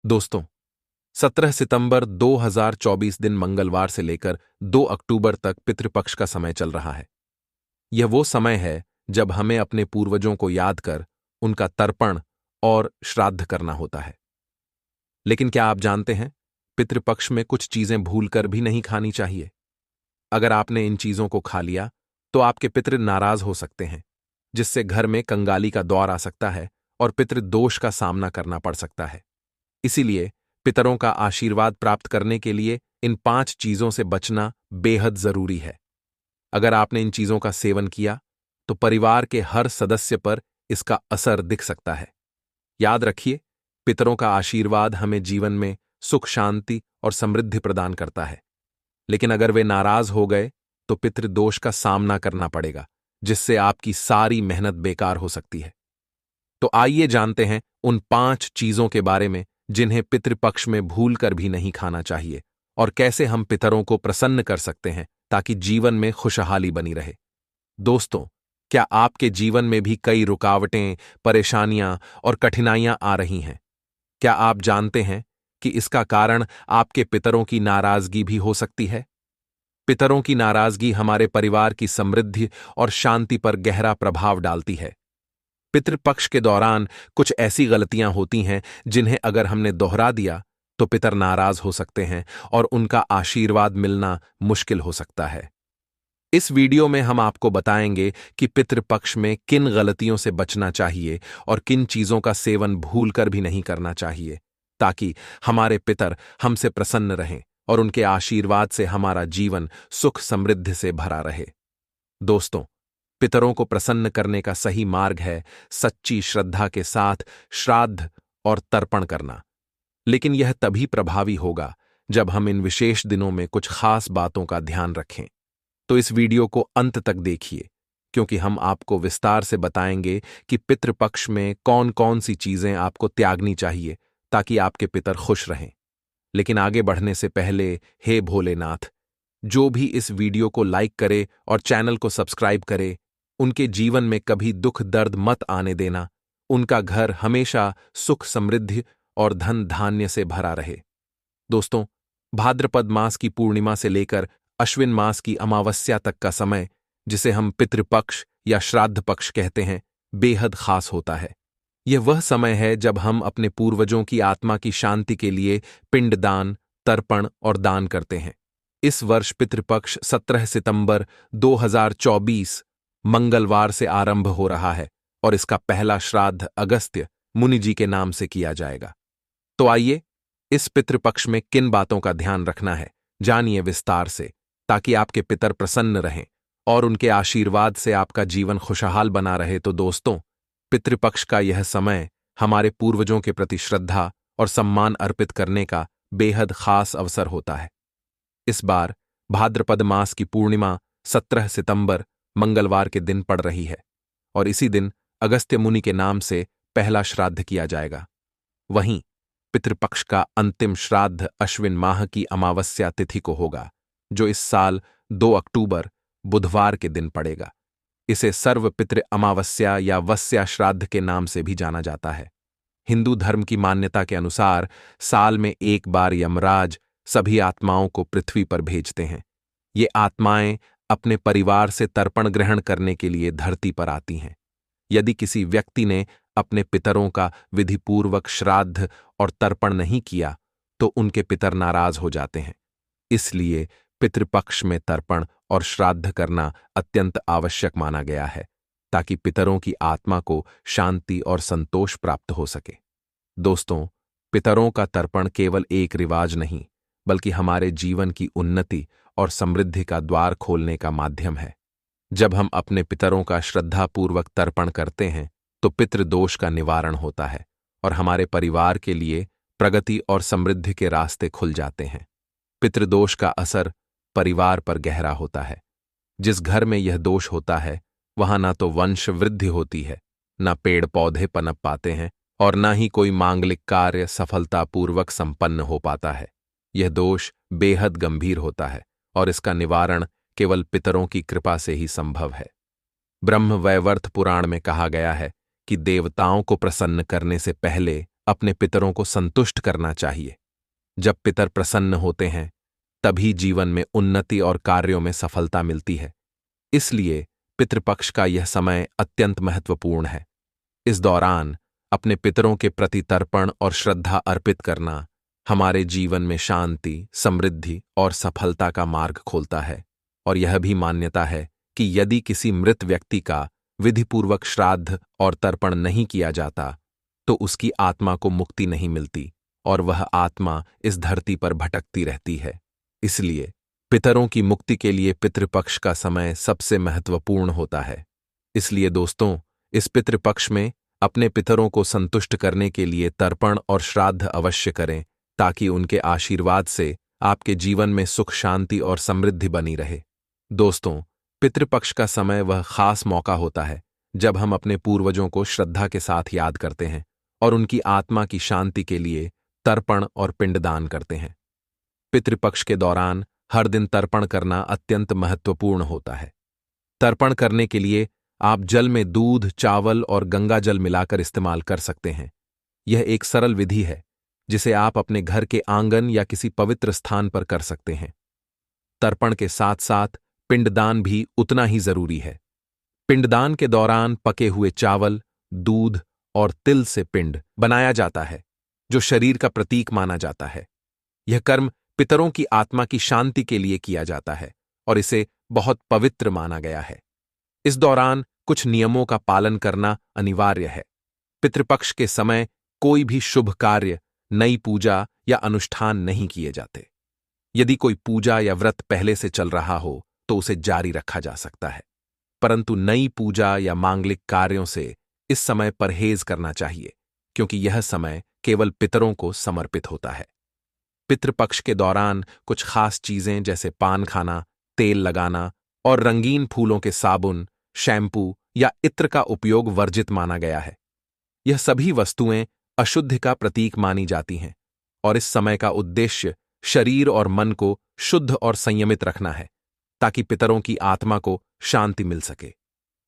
दोस्तों, 17 सितंबर 2024 दिन मंगलवार से लेकर 2 अक्टूबर तक पितृपक्ष का समय चल रहा है। यह वो समय है जब हमें अपने पूर्वजों को याद कर उनका तर्पण और श्राद्ध करना होता है। लेकिन क्या आप जानते हैं, पितृपक्ष में कुछ चीजें भूलकर भी नहीं खानी चाहिए। अगर आपने इन चीजों को खा लिया तो आपके पितृ नाराज हो सकते हैं, जिससे घर में कंगाली का दौर आ सकता है और पितृदोष का सामना करना पड़ सकता है। इसीलिए पितरों का आशीर्वाद प्राप्त करने के लिए इन 5 चीजों से बचना बेहद जरूरी है। अगर आपने इन चीजों का सेवन किया तो परिवार के हर सदस्य पर इसका असर दिख सकता है। याद रखिए, पितरों का आशीर्वाद हमें जीवन में सुख, शांति और समृद्धि प्रदान करता है। लेकिन अगर वे नाराज हो गए तो पितृदोष का सामना करना पड़ेगा, जिससे आपकी सारी मेहनत बेकार हो सकती है। तो आइए जानते हैं उन 5 चीजों के बारे में जिन्हें पितृपक्ष में भूल कर भी नहीं खाना चाहिए, और कैसे हम पितरों को प्रसन्न कर सकते हैं ताकि जीवन में खुशहाली बनी रहे। दोस्तों, क्या आपके जीवन में भी कई रुकावटें, परेशानियां और कठिनाइयां आ रही हैं? क्या आप जानते हैं कि इसका कारण आपके पितरों की नाराजगी भी हो सकती है? पितरों की नाराजगी हमारे परिवार की समृद्धि और शांति पर गहरा प्रभाव डालती है। पितृपक्ष के दौरान कुछ ऐसी गलतियां होती हैं जिन्हें अगर हमने दोहरा दिया तो पितर नाराज हो सकते हैं और उनका आशीर्वाद मिलना मुश्किल हो सकता है। इस वीडियो में हम आपको बताएंगे कि पितृपक्ष में किन गलतियों से बचना चाहिए और किन चीजों का सेवन भूलकर भी नहीं करना चाहिए, ताकि हमारे पितर हमसे प्रसन्न रहें और उनके आशीर्वाद से हमारा जीवन सुख समृद्धि से भरा रहे। दोस्तों, पितरों को प्रसन्न करने का सही मार्ग है सच्ची श्रद्धा के साथ श्राद्ध और तर्पण करना। लेकिन यह तभी प्रभावी होगा जब हम इन विशेष दिनों में कुछ खास बातों का ध्यान रखें। तो इस वीडियो को अंत तक देखिए, क्योंकि हम आपको विस्तार से बताएंगे कि पितृपक्ष में कौन कौन सी चीजें आपको त्यागनी चाहिए ताकि आपके पितर खुश रहें। लेकिन आगे बढ़ने से पहले, हे भोलेनाथ, जो भी इस वीडियो को लाइक करे और चैनल को सब्सक्राइब करे, उनके जीवन में कभी दुख दर्द मत आने देना। उनका घर हमेशा सुख समृद्धि और धन धान्य से भरा रहे। दोस्तों, भाद्रपद मास की पूर्णिमा से लेकर अश्विन मास की अमावस्या तक का समय, जिसे हम पितृपक्ष या श्राद्ध पक्ष कहते हैं, बेहद खास होता है। यह वह समय है जब हम अपने पूर्वजों की आत्मा की शांति के लिए पिंडदान, तर्पण और दान करते हैं। इस वर्ष पितृपक्ष 17 सितंबर 2024 मंगलवार से आरंभ हो रहा है और इसका पहला श्राद्ध अगस्त्य मुनि जी के नाम से किया जाएगा। तो आइए, इस पितृपक्ष में किन बातों का ध्यान रखना है जानिए विस्तार से, ताकि आपके पितर प्रसन्न रहें और उनके आशीर्वाद से आपका जीवन खुशहाल बना रहे। तो दोस्तों, पितृपक्ष का यह समय हमारे पूर्वजों के प्रति श्रद्धा और सम्मान अर्पित करने का बेहद खास अवसर होता है। इस बार भाद्रपद मास की पूर्णिमा 17 सितंबर मंगलवार के दिन पड़ रही है और इसी दिन अगस्त्य मुनि के नाम से पहला श्राद्ध किया जाएगा। वहीं पितृपक्ष का अंतिम श्राद्ध अश्विन माह की अमावस्या तिथि को होगा, जो इस साल 2 अक्टूबर बुधवार के दिन पड़ेगा। इसे सर्व पितृ अमावस्या या वस्या श्राद्ध के नाम से भी जाना जाता है। हिंदू धर्म की मान्यता के अनुसार साल में एक बार यमराज सभी आत्माओं को पृथ्वी पर भेजते हैं। ये आत्माएं अपने परिवार से तर्पण ग्रहण करने के लिए धरती पर आती हैं। यदि किसी व्यक्ति ने अपने पितरों का विधिपूर्वक श्राद्ध और तर्पण नहीं किया तो उनके पितर नाराज हो जाते हैं। इसलिए पितृपक्ष में तर्पण और श्राद्ध करना अत्यंत आवश्यक माना गया है, ताकि पितरों की आत्मा को शांति और संतोष प्राप्त हो सके। दोस्तों, पितरों का तर्पण केवल एक रिवाज नहीं, बल्कि हमारे जीवन की उन्नति और समृद्धि का द्वार खोलने का माध्यम है। जब हम अपने पितरों का श्रद्धापूर्वक तर्पण करते हैं तो पितृदोष का निवारण होता है और हमारे परिवार के लिए प्रगति और समृद्धि के रास्ते खुल जाते हैं। पितृदोष का असर परिवार पर गहरा होता है। जिस घर में यह दोष होता है, वहां ना तो वंश वृद्धि होती है, ना पेड़ पौधे पनप पाते हैं और ना ही कोई मांगलिक कार्य सफलतापूर्वक संपन्न हो पाता है। यह दोष बेहद गंभीर होता है और इसका निवारण केवल पितरों की कृपा से ही संभव है। ब्रह्म वैवर्त पुराण में कहा गया है कि देवताओं को प्रसन्न करने से पहले अपने पितरों को संतुष्ट करना चाहिए। जब पितर प्रसन्न होते हैं तभी जीवन में उन्नति और कार्यों में सफलता मिलती है। इसलिए पितृपक्ष का यह समय अत्यंत महत्वपूर्ण है। इस दौरान अपने पितरों के प्रति तर्पण और श्रद्धा अर्पित करना हमारे जीवन में शांति, समृद्धि और सफलता का मार्ग खोलता है। और यह भी मान्यता है कि यदि किसी मृत व्यक्ति का विधिपूर्वक श्राद्ध और तर्पण नहीं किया जाता तो उसकी आत्मा को मुक्ति नहीं मिलती और वह आत्मा इस धरती पर भटकती रहती है। इसलिए पितरों की मुक्ति के लिए पितृपक्ष का समय सबसे महत्वपूर्ण होता है। इसलिए दोस्तों, इस पितृपक्ष में अपने पितरों को संतुष्ट करने के लिए तर्पण और श्राद्ध अवश्य करें ताकि उनके आशीर्वाद से आपके जीवन में सुख, शांति और समृद्धि बनी रहे। दोस्तों, पितृपक्ष का समय वह खास मौका होता है जब हम अपने पूर्वजों को श्रद्धा के साथ याद करते हैं और उनकी आत्मा की शांति के लिए तर्पण और पिंडदान करते हैं। पितृपक्ष के दौरान हर दिन तर्पण करना अत्यंत महत्वपूर्ण होता है। तर्पण करने के लिए आप जल में दूध, चावल और गंगा जल मिलाकर इस्तेमाल कर सकते हैं। यह एक सरल विधि है जिसे आप अपने घर के आंगन या किसी पवित्र स्थान पर कर सकते हैं। तर्पण के साथ साथ पिंडदान भी उतना ही जरूरी है। पिंडदान के दौरान पके हुए चावल, दूध और तिल से पिंड बनाया जाता है जो शरीर का प्रतीक माना जाता है। यह कर्म पितरों की आत्मा की शांति के लिए किया जाता है और इसे बहुत पवित्र माना गया है। इस दौरान कुछ नियमों का पालन करना अनिवार्य है। पितृपक्ष के समय कोई भी शुभ कार्य, नई पूजा या अनुष्ठान नहीं किए जाते। यदि कोई पूजा या व्रत पहले से चल रहा हो तो उसे जारी रखा जा सकता है, परंतु नई पूजा या मांगलिक कार्यों से इस समय परहेज करना चाहिए क्योंकि यह समय केवल पितरों को समर्पित होता है। पितृपक्ष के दौरान कुछ खास चीजें जैसे पान खाना, तेल लगाना और रंगीन फूलों के साबुन, शैम्पू या इत्र का उपयोग वर्जित माना गया है। यह सभी वस्तुएं अशुद्धि का प्रतीक मानी जाती हैं और इस समय का उद्देश्य शरीर और मन को शुद्ध और संयमित रखना है ताकि पितरों की आत्मा को शांति मिल सके।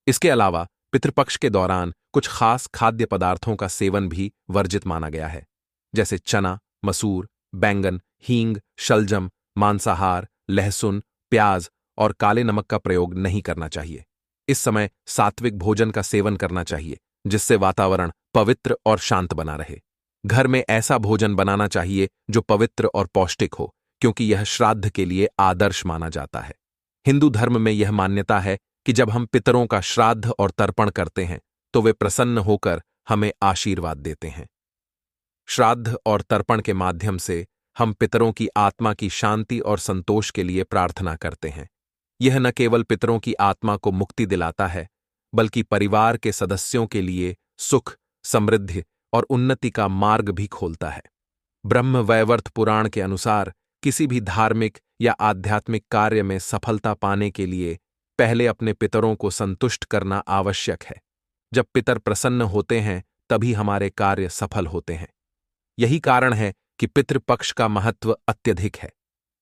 इसके अलावा पितृपक्ष के दौरान कुछ खास खाद्य पदार्थों का सेवन भी वर्जित माना गया है, जैसे चना, मसूर, बैंगन, हींग, शलजम, मांसाहार, लहसुन, प्याज और काले नमक का प्रयोग नहीं करना चाहिए। इस समय सात्विक भोजन का सेवन करना चाहिए जिससे वातावरण पवित्र और शांत बना रहे। घर में ऐसा भोजन बनाना चाहिए जो पवित्र और पौष्टिक हो क्योंकि यह श्राद्ध के लिए आदर्श माना जाता है। हिंदू धर्म में यह मान्यता है कि जब हम पितरों का श्राद्ध और तर्पण करते हैं तो वे प्रसन्न होकर हमें आशीर्वाद देते हैं। श्राद्ध और तर्पण के माध्यम से हम पितरों की आत्मा की शांति और संतोष के लिए प्रार्थना करते हैं। यह न केवल पितरों की आत्मा को मुक्ति दिलाता है बल्कि परिवार के सदस्यों के लिए सुख, समृद्धि और उन्नति का मार्ग भी खोलता है। ब्रह्म वैवर्त पुराण के अनुसार किसी भी धार्मिक या आध्यात्मिक कार्य में सफलता पाने के लिए पहले अपने पितरों को संतुष्ट करना आवश्यक है। जब पितर प्रसन्न होते हैं तभी हमारे कार्य सफल होते हैं। यही कारण है कि पितृपक्ष का महत्व अत्यधिक है।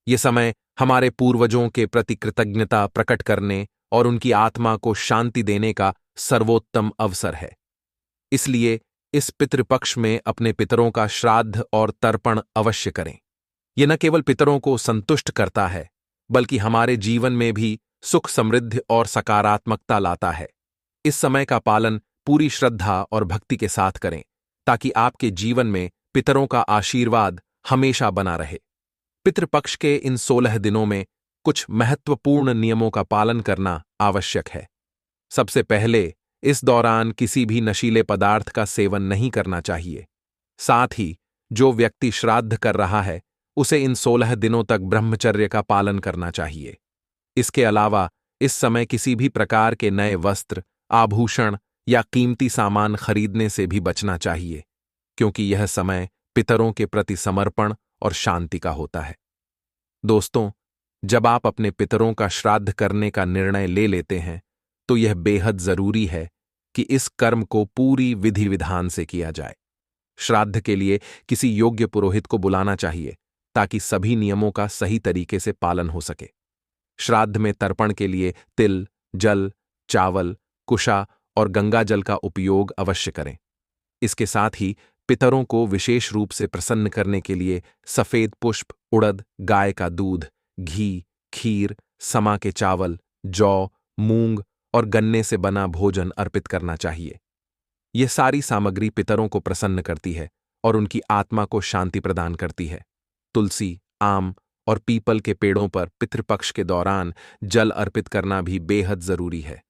ये समय हमारे पूर्वजों के प्रति कृतज्ञता प्रकट करने और उनकी आत्मा को शांति देने का सर्वोत्तम अवसर है। इसलिए इस पितृपक्ष में अपने पितरों का श्राद्ध और तर्पण अवश्य करें। यह न केवल पितरों को संतुष्ट करता है बल्कि हमारे जीवन में भी सुख, समृद्धि और सकारात्मकता लाता है। इस समय का पालन पूरी श्रद्धा और भक्ति के साथ करें ताकि आपके जीवन में पितरों का आशीर्वाद हमेशा बना रहे। पितृपक्ष के इन 16 दिनों में कुछ महत्वपूर्ण नियमों का पालन करना आवश्यक है। सबसे पहले, इस दौरान किसी भी नशीले पदार्थ का सेवन नहीं करना चाहिए। साथ ही जो व्यक्ति श्राद्ध कर रहा है उसे इन 16 दिनों तक ब्रह्मचर्य का पालन करना चाहिए। इसके अलावा इस समय किसी भी प्रकार के नए वस्त्र, आभूषण या कीमती सामान खरीदने से भी बचना चाहिए क्योंकि यह समय पितरों के प्रति समर्पण और शांति का होता है। दोस्तों, जब आप अपने पितरों का श्राद्ध करने का निर्णय ले लेते हैं तो यह बेहद जरूरी है कि इस कर्म को पूरी विधि विधान से किया जाए। श्राद्ध के लिए किसी योग्य पुरोहित को बुलाना चाहिए ताकि सभी नियमों का सही तरीके से पालन हो सके। श्राद्ध में तर्पण के लिए तिल, जल, चावल, कुशा और गंगा जल का उपयोग अवश्य करें। इसके साथ ही पितरों को विशेष रूप से प्रसन्न करने के लिए सफेद पुष्प, उड़द, गाय का दूध, घी, खीर, समा के चावल, जौ, मूंग और गन्ने से बना भोजन अर्पित करना चाहिए। यह सारी सामग्री पितरों को प्रसन्न करती है और उनकी आत्मा को शांति प्रदान करती है। तुलसी, आम और पीपल के पेड़ों पर पितृपक्ष के दौरान जल अर्पित करना भी बेहद जरूरी है।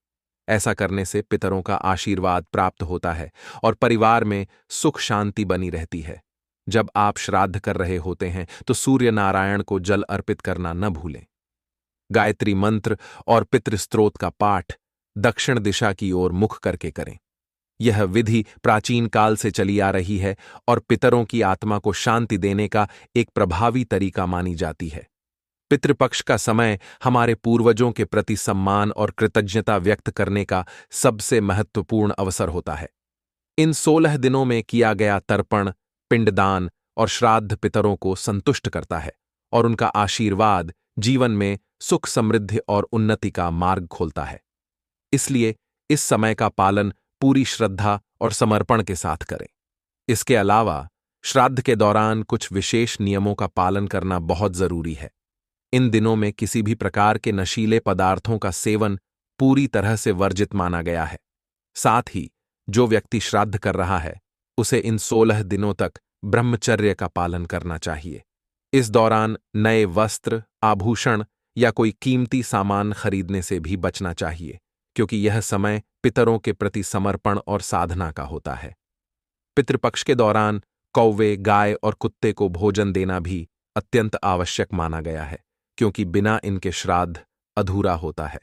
ऐसा करने से पितरों का आशीर्वाद प्राप्त होता है और परिवार में सुख शांति बनी रहती है। जब आप श्राद्ध कर रहे होते हैं तो सूर्य नारायण को जल अर्पित करना न भूलें। गायत्री मंत्र और पितृस्तोत्र का पाठ दक्षिण दिशा की ओर मुख करके करें। यह विधि प्राचीन काल से चली आ रही है और पितरों की आत्मा को शांति देने का एक प्रभावी तरीका मानी जाती है। पितृपक्ष का समय हमारे पूर्वजों के प्रति सम्मान और कृतज्ञता व्यक्त करने का सबसे महत्वपूर्ण अवसर होता है। इन 16 दिनों में किया गया तर्पण, पिंडदान और श्राद्ध पितरों को संतुष्ट करता है और उनका आशीर्वाद जीवन में सुख, समृद्धि और उन्नति का मार्ग खोलता है। इसलिए इस समय का पालन पूरी श्रद्धा और समर्पण के साथ करें। इसके अलावा श्राद्ध के दौरान कुछ विशेष नियमों का पालन करना बहुत जरूरी है। इन दिनों में किसी भी प्रकार के नशीले पदार्थों का सेवन पूरी तरह से वर्जित माना गया है। साथ ही जो व्यक्ति श्राद्ध कर रहा है उसे इन 16 दिनों तक ब्रह्मचर्य का पालन करना चाहिए। इस दौरान नए वस्त्र, आभूषण या कोई कीमती सामान खरीदने से भी बचना चाहिए, क्योंकि यह समय पितरों के प्रति समर्पण और साधना का होता है। पितृपक्ष के दौरान कौवे, गाय और कुत्ते को भोजन देना भी अत्यंत आवश्यक माना गया है, क्योंकि बिना इनके श्राद्ध अधूरा होता है।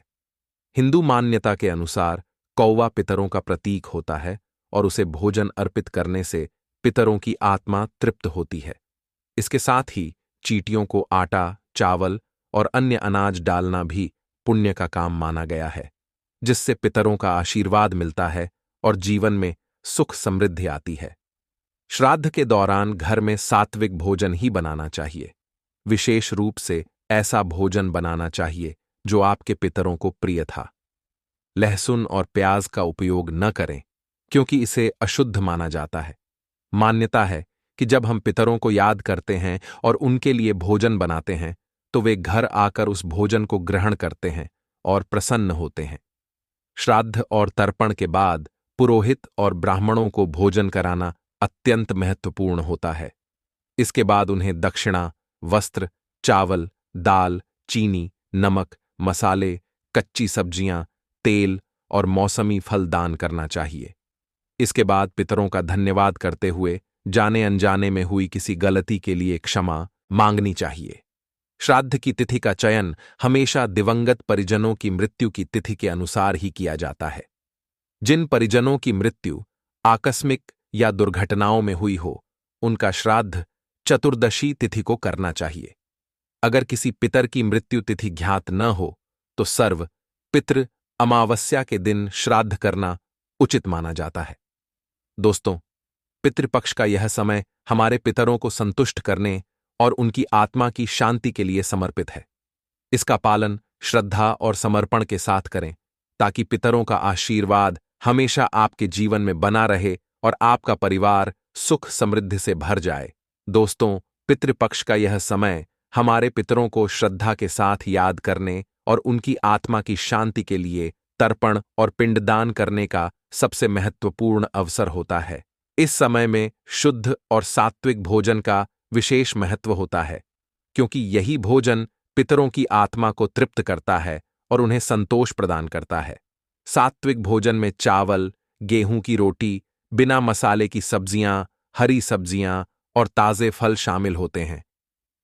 हिंदू मान्यता के अनुसार कौवा पितरों का प्रतीक होता है और उसे भोजन अर्पित करने से पितरों की आत्मा तृप्त होती है। इसके साथ ही चींटियों को आटा, चावल और अन्य अनाज डालना भी पुण्य का काम माना गया है, जिससे पितरों का आशीर्वाद मिलता है और जीवन में सुख समृद्धि आती है। श्राद्ध के दौरान घर में सात्विक भोजन ही बनाना चाहिए। विशेष रूप से ऐसा भोजन बनाना चाहिए जो आपके पितरों को प्रिय था। लहसुन और प्याज का उपयोग न करें, क्योंकि इसे अशुद्ध माना जाता है। मान्यता है कि जब हम पितरों को याद करते हैं और उनके लिए भोजन बनाते हैं तो वे घर आकर उस भोजन को ग्रहण करते हैं और प्रसन्न होते हैं। श्राद्ध और तर्पण के बाद पुरोहित और ब्राह्मणों को भोजन कराना अत्यंत महत्वपूर्ण होता है। इसके बाद उन्हें दक्षिणा, वस्त्र, चावल, दाल, चीनी, नमक, मसाले, कच्ची सब्जियां, तेल और मौसमी फल दान करना चाहिए। इसके बाद पितरों का धन्यवाद करते हुए जाने अनजाने में हुई किसी गलती के लिए क्षमा मांगनी चाहिए। श्राद्ध की तिथि का चयन हमेशा दिवंगत परिजनों की मृत्यु की तिथि के अनुसार ही किया जाता है। जिन परिजनों की मृत्यु आकस्मिक या दुर्घटनाओं में हुई हो, उनका श्राद्ध चतुर्दशी तिथि को करना चाहिए। अगर किसी पितर की मृत्यु तिथि ज्ञात न हो तो सर्व पितृ अमावस्या के दिन श्राद्ध करना उचित माना जाता है। दोस्तों, पितृपक्ष का यह समय हमारे पितरों को संतुष्ट करने और उनकी आत्मा की शांति के लिए समर्पित है। इसका पालन श्रद्धा और समर्पण के साथ करें, ताकि पितरों का आशीर्वाद हमेशा आपके जीवन में बना रहे और आपका परिवार सुख समृद्धि से भर जाए। दोस्तों, पितृपक्ष का यह समय हमारे पितरों को श्रद्धा के साथ याद करने और उनकी आत्मा की शांति के लिए तर्पण और पिंडदान करने का सबसे महत्वपूर्ण अवसर होता है। इस समय में शुद्ध और सात्विक भोजन का विशेष महत्व होता है, क्योंकि यही भोजन पितरों की आत्मा को तृप्त करता है और उन्हें संतोष प्रदान करता है। सात्विक भोजन में चावल, गेहूं की रोटी, बिना मसाले की सब्जियां, हरी सब्जियां और ताजे फल शामिल होते हैं।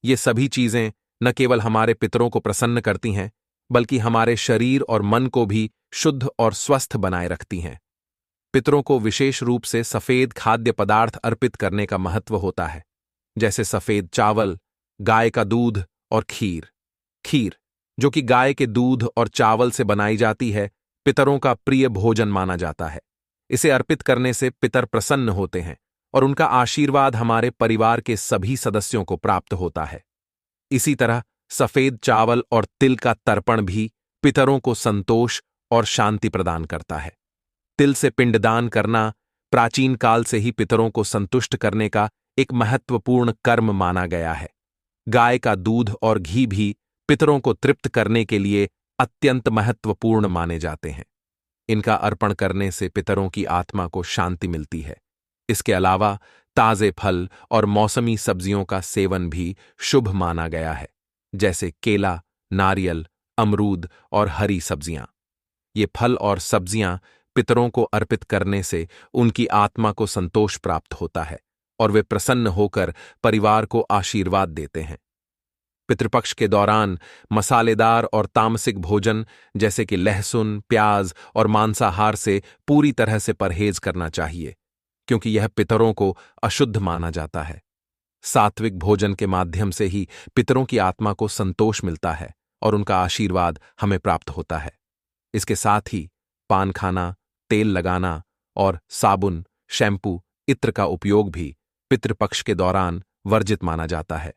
ये सभी चीजें न केवल हमारे पितरों को प्रसन्न करती हैं, बल्कि हमारे शरीर और मन को भी शुद्ध और स्वस्थ बनाए रखती हैं। पितरों को विशेष रूप से सफेद खाद्य पदार्थ अर्पित करने का महत्व होता है, जैसे सफेद चावल, गाय का दूध और खीर। खीर, जो कि गाय के दूध और चावल से बनाई जाती है, पितरों का प्रिय भोजन माना जाता है। इसे अर्पित करने से पितर प्रसन्न होते हैं और उनका आशीर्वाद हमारे परिवार के सभी सदस्यों को प्राप्त होता है। इसी तरह सफेद चावल और तिल का तर्पण भी पितरों को संतोष और शांति प्रदान करता है। तिल से पिंडदान करना प्राचीन काल से ही पितरों को संतुष्ट करने का एक महत्वपूर्ण कर्म माना गया है। गाय का दूध और घी भी पितरों को तृप्त करने के लिए अत्यंत महत्वपूर्ण माने जाते हैं। इनका अर्पण करने से पितरों की आत्मा को शांति मिलती है। इसके अलावा ताजे फल और मौसमी सब्जियों का सेवन भी शुभ माना गया है, जैसे केला, नारियल, अमरूद और हरी सब्जियां। ये फल और सब्जियां पितरों को अर्पित करने से उनकी आत्मा को संतोष प्राप्त होता है और वे प्रसन्न होकर परिवार को आशीर्वाद देते हैं। पितृपक्ष के दौरान मसालेदार और तामसिक भोजन जैसे कि लहसुन, प्याज और मांसाहार से पूरी तरह से परहेज करना चाहिए, क्योंकि यह पितरों को अशुद्ध माना जाता है। सात्विक भोजन के माध्यम से ही पितरों की आत्मा को संतोष मिलता है और उनका आशीर्वाद हमें प्राप्त होता है। इसके साथ ही पान खाना, तेल लगाना और साबुन, शैम्पू, इत्र का उपयोग भी पितृपक्ष के दौरान वर्जित माना जाता है।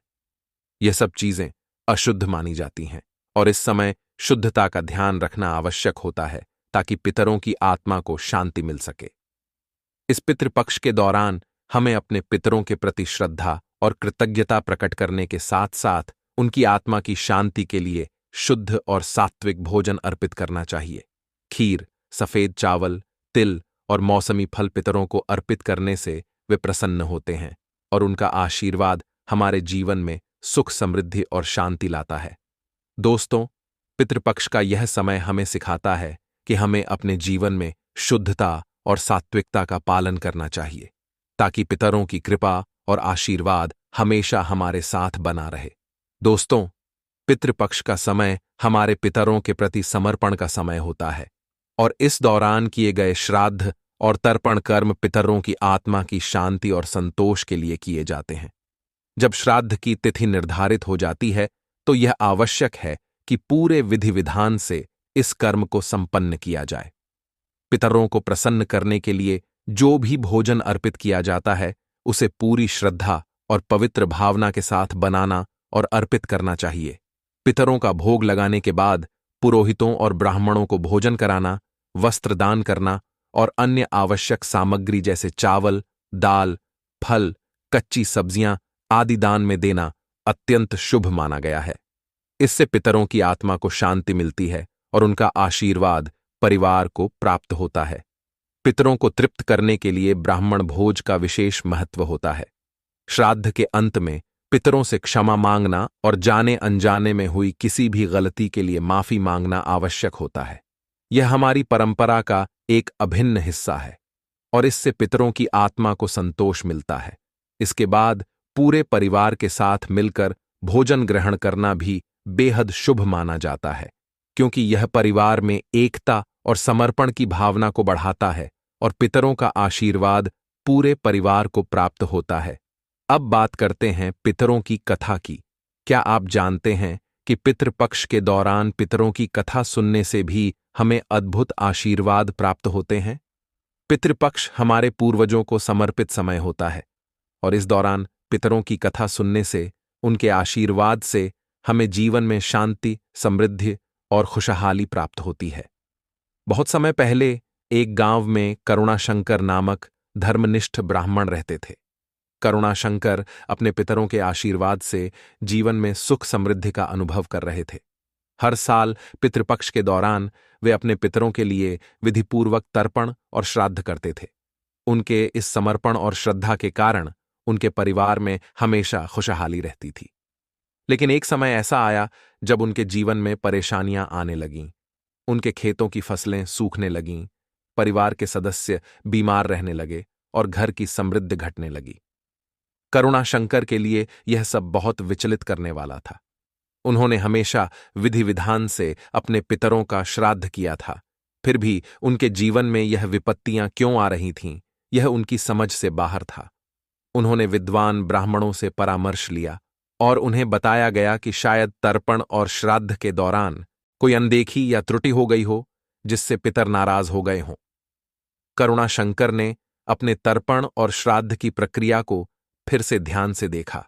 यह सब चीजें अशुद्ध मानी जाती हैं और इस समय शुद्धता का ध्यान रखना आवश्यक होता है ताकि पितरों की आत्मा को शांति मिल सके। इस पितृपक्ष के दौरान हमें अपने पितरों के प्रति श्रद्धा और कृतज्ञता प्रकट करने के साथ साथ उनकी आत्मा की शांति के लिए शुद्ध और सात्विक भोजन अर्पित करना चाहिए। खीर, सफेद चावल, तिल और मौसमी फल पितरों को अर्पित करने से वे प्रसन्न होते हैं और उनका आशीर्वाद हमारे जीवन में सुख, समृद्धि और शांति लाता है। दोस्तों, पितृपक्ष का यह समय हमें सिखाता है कि हमें अपने जीवन में शुद्धता और सात्विकता का पालन करना चाहिए, ताकि पितरों की कृपा और आशीर्वाद हमेशा हमारे साथ बना रहे। दोस्तों, पितृपक्ष का समय हमारे पितरों के प्रति समर्पण का समय होता है और इस दौरान किए गए श्राद्ध और तर्पण कर्म पितरों की आत्मा की शांति और संतोष के लिए किए जाते हैं। जब श्राद्ध की तिथि निर्धारित हो जाती है तो यह आवश्यक है कि पूरे विधि विधान से इस कर्म को संपन्न किया जाए। पितरों को प्रसन्न करने के लिए जो भी भोजन अर्पित किया जाता है उसे पूरी श्रद्धा और पवित्र भावना के साथ बनाना और अर्पित करना चाहिए। पितरों का भोग लगाने के बाद पुरोहितों और ब्राह्मणों को भोजन कराना, वस्त्र दान करना और अन्य आवश्यक सामग्री जैसे चावल, दाल, फल, कच्ची सब्जियां आदि दान में देना अत्यंत शुभ माना गया है। इससे पितरों की आत्मा को शांति मिलती है और उनका आशीर्वाद परिवार को प्राप्त होता है। पितरों को तृप्त करने के लिए ब्राह्मण भोज का विशेष महत्व होता है। श्राद्ध के अंत में पितरों से क्षमा मांगना और जाने अनजाने में हुई किसी भी गलती के लिए माफी मांगना आवश्यक होता है। यह हमारी परंपरा का एक अभिन्न हिस्सा है और इससे पितरों की आत्मा को संतोष मिलता है। इसके बाद पूरे परिवार के साथ मिलकर भोजन ग्रहण करना भी बेहद शुभ माना जाता है, क्योंकि यह परिवार में एकता और समर्पण की भावना को बढ़ाता है और पितरों का आशीर्वाद पूरे परिवार को प्राप्त होता है। अब बात करते हैं पितरों की कथा की। क्या आप जानते हैं कि पितृपक्ष के दौरान पितरों की कथा सुनने से भी हमें अद्भुत आशीर्वाद प्राप्त होते हैं? पितृपक्ष हमारे पूर्वजों को समर्पित समय होता है और इस दौरान पितरों की कथा सुनने से, उनके आशीर्वाद से हमें जीवन में शांति, समृद्धि और खुशहाली प्राप्त होती है। बहुत समय पहले एक गांव में करुणाशंकर नामक धर्मनिष्ठ ब्राह्मण रहते थे। करुणाशंकर अपने पितरों के आशीर्वाद से जीवन में सुख समृद्धि का अनुभव कर रहे थे। हर साल पितृपक्ष के दौरान वे अपने पितरों के लिए विधिपूर्वक तर्पण और श्राद्ध करते थे। उनके इस समर्पण और श्रद्धा के कारण उनके परिवार में हमेशा खुशहाली रहती थी। लेकिन एक समय ऐसा आया जब उनके जीवन में परेशानियां आने लगीं। उनके खेतों की फसलें सूखने लगीं, परिवार के सदस्य बीमार रहने लगे और घर की समृद्धि घटने लगी। करुणाशंकर के लिए यह सब बहुत विचलित करने वाला था। उन्होंने हमेशा विधि विधान से अपने पितरों का श्राद्ध किया था, फिर भी उनके जीवन में यह विपत्तियां क्यों आ रही थीं, यह उनकी समझ से बाहर था। उन्होंने विद्वान ब्राह्मणों से परामर्श लिया और उन्हें बताया गया कि शायद तर्पण और श्राद्ध के दौरान कोई अनदेखी या त्रुटि हो गई हो, जिससे पितर नाराज हो गए हों। करुणाशंकर ने अपने तर्पण और श्राद्ध की प्रक्रिया को फिर से ध्यान से देखा,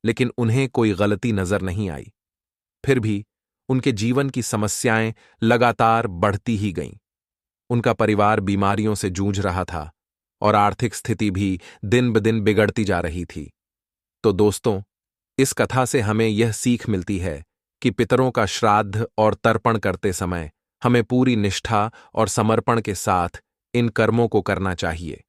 लेकिन उन्हें कोई गलती नजर नहीं आई। फिर भी उनके जीवन की समस्याएं लगातार बढ़ती ही गईं। उनका परिवार बीमारियों से जूझ रहा था, और आर्थिक स्थिति भी दिन ब दिन बिगड़ती जा रही थी। तो दोस्तों, इस कथा से हमें यह सीख मिलती है कि पितरों का श्राद्ध और तर्पण करते समय हमें पूरी निष्ठा और समर्पण के साथ इन कर्मों को करना चाहिए।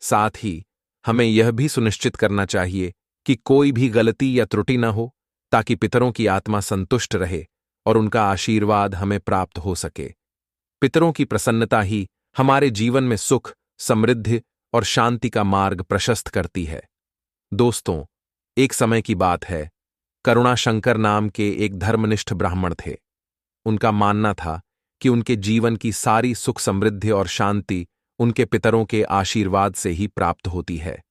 साथ ही हमें यह भी सुनिश्चित करना चाहिए कि कोई भी गलती या त्रुटि न हो, ताकि पितरों की आत्मा संतुष्ट रहे और उनका आशीर्वाद हमें प्राप्त हो सके। पितरों की प्रसन्नता ही हमारे जीवन में सुख, समृद्धि और शांति का मार्ग प्रशस्त करती है। दोस्तों, एक समय की बात है, करुणाशंकर नाम के एक धर्मनिष्ठ ब्राह्मण थे। उनका मानना था कि उनके जीवन की सारी सुख, समृद्धि और शांति उनके पितरों के आशीर्वाद से ही प्राप्त होती है।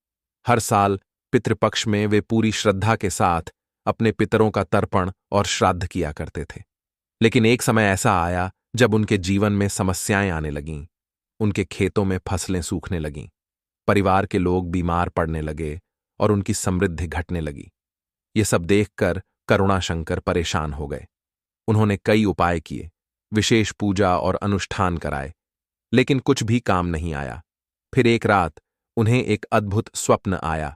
हर साल पितृपक्ष में वे पूरी श्रद्धा के साथ अपने पितरों का तर्पण और श्राद्ध किया करते थे। लेकिन एक समय ऐसा आया जब उनके जीवन में समस्याएं आने लगीं। उनके खेतों में फसलें सूखने लगीं, परिवार के लोग बीमार पड़ने लगे और उनकी समृद्धि घटने लगी। ये सब देखकर करुणाशंकर परेशान हो गए। उन्होंने कई उपाय किए, विशेष पूजा और अनुष्ठान कराए, लेकिन कुछ भी काम नहीं आया। फिर एक रात उन्हें एक अद्भुत स्वप्न आया।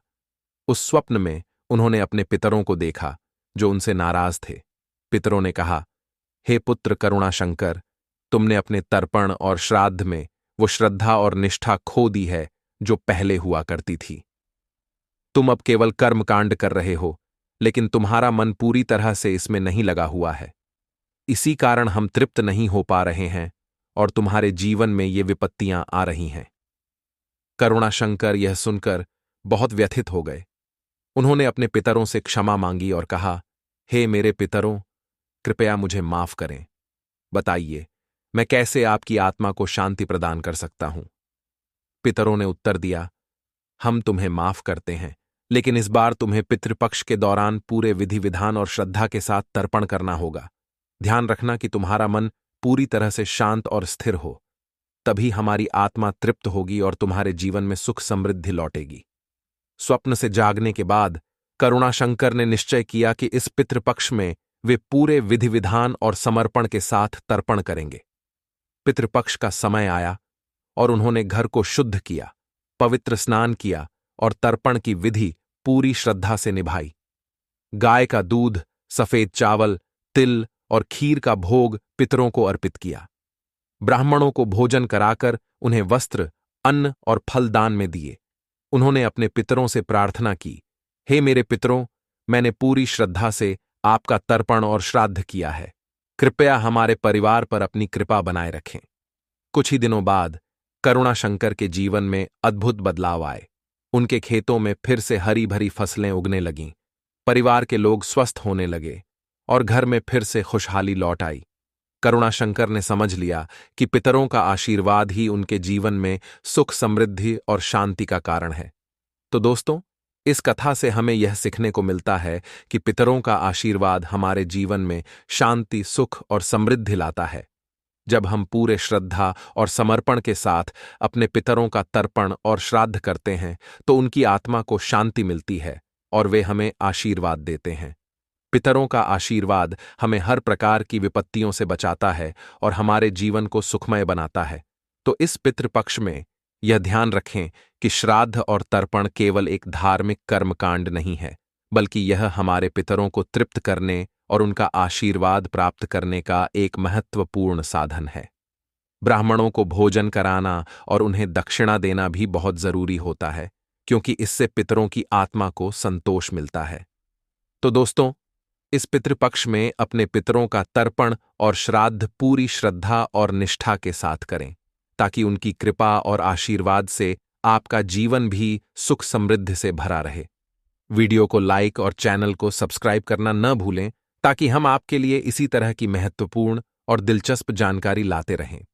उस स्वप्न में उन्होंने अपने पितरों को देखा, जो उनसे नाराज थे। पितरों ने कहा, हे पुत्र करुणाशंकर, तुमने अपने तर्पण और श्राद्ध में वो श्रद्धा और निष्ठा खो दी है जो पहले हुआ करती थी। तुम अब केवल कर्मकांड कर रहे हो, लेकिन तुम्हारा मन पूरी तरह से इसमें नहीं लगा हुआ है। इसी कारण हम तृप्त नहीं हो पा रहे हैं और तुम्हारे जीवन में ये विपत्तियां आ रही हैं। करुणाशंकर यह सुनकर बहुत व्यथित हो गए। उन्होंने अपने पितरों से क्षमा मांगी और कहा, हे मेरे पितरों, कृपया मुझे माफ करें। बताइए, मैं कैसे आपकी आत्मा को शांति प्रदान कर सकता हूं? पितरों ने उत्तर दिया, हम तुम्हें माफ करते हैं, लेकिन इस बार तुम्हें पितृपक्ष के दौरान पूरे विधि विधान और श्रद्धा के साथ तर्पण करना होगा। ध्यान रखना कि तुम्हारा मन पूरी तरह से शांत और स्थिर हो, तभी हमारी आत्मा तृप्त होगी और तुम्हारे जीवन में सुख समृद्धि लौटेगी। स्वप्न से जागने के बाद करुणाशंकर ने निश्चय किया कि इस पितृपक्ष में वे पूरे विधि विधान और समर्पण के साथ तर्पण करेंगे। पितृपक्ष का समय आया और उन्होंने घर को शुद्ध किया, पवित्र स्नान किया और तर्पण की विधि पूरी श्रद्धा से निभाई। गाय का दूध, सफेद चावल, तिल और खीर का भोग पितरों को अर्पित किया। ब्राह्मणों को भोजन कराकर उन्हें वस्त्र, अन्न और फल दान में दिए। उन्होंने अपने पितरों से प्रार्थना की, हे मेरे पितरों, मैंने पूरी श्रद्धा से आपका तर्पण और श्राद्ध किया है। कृपया हमारे परिवार पर अपनी कृपा बनाए रखें। कुछ ही दिनों बाद करुणाशंकर के जीवन में अद्भुत बदलाव आए। उनके खेतों में फिर से हरी भरी फसलें उगने लगीं, परिवार के लोग स्वस्थ होने लगे और घर में फिर से खुशहाली लौट आई। करुणाशंकर ने समझ लिया कि पितरों का आशीर्वाद ही उनके जीवन में सुख, समृद्धि और शांति का कारण है। तो दोस्तों, इस कथा से हमें यह सीखने को मिलता है कि पितरों का आशीर्वाद हमारे जीवन में शांति, सुख और समृद्धि लाता है। जब हम पूरे श्रद्धा और समर्पण के साथ अपने पितरों का तर्पण और श्राद्ध करते हैं, तो उनकी आत्मा को शांति मिलती है और वे हमें आशीर्वाद देते हैं। पितरों का आशीर्वाद हमें हर प्रकार की विपत्तियों से बचाता है और हमारे जीवन को सुखमय बनाता है। तो इस पितृपक्ष में यह ध्यान रखें कि श्राद्ध और तर्पण केवल एक धार्मिक कर्मकांड नहीं है, बल्कि यह हमारे पितरों को तृप्त करने और उनका आशीर्वाद प्राप्त करने का एक महत्वपूर्ण साधन है। ब्राह्मणों को भोजन कराना और उन्हें दक्षिणा देना भी बहुत जरूरी होता है, क्योंकि इससे पितरों की आत्मा को संतोष मिलता है। तो दोस्तों, इस पितृपक्ष में अपने पितरों का तर्पण और श्राद्ध पूरी श्रद्धा और निष्ठा के साथ करें, ताकि उनकी कृपा और आशीर्वाद से आपका जीवन भी सुख समृद्धि से भरा रहे। वीडियो को लाइक और चैनल को सब्सक्राइब करना न भूलें, ताकि हम आपके लिए इसी तरह की महत्वपूर्ण और दिलचस्प जानकारी लाते रहें।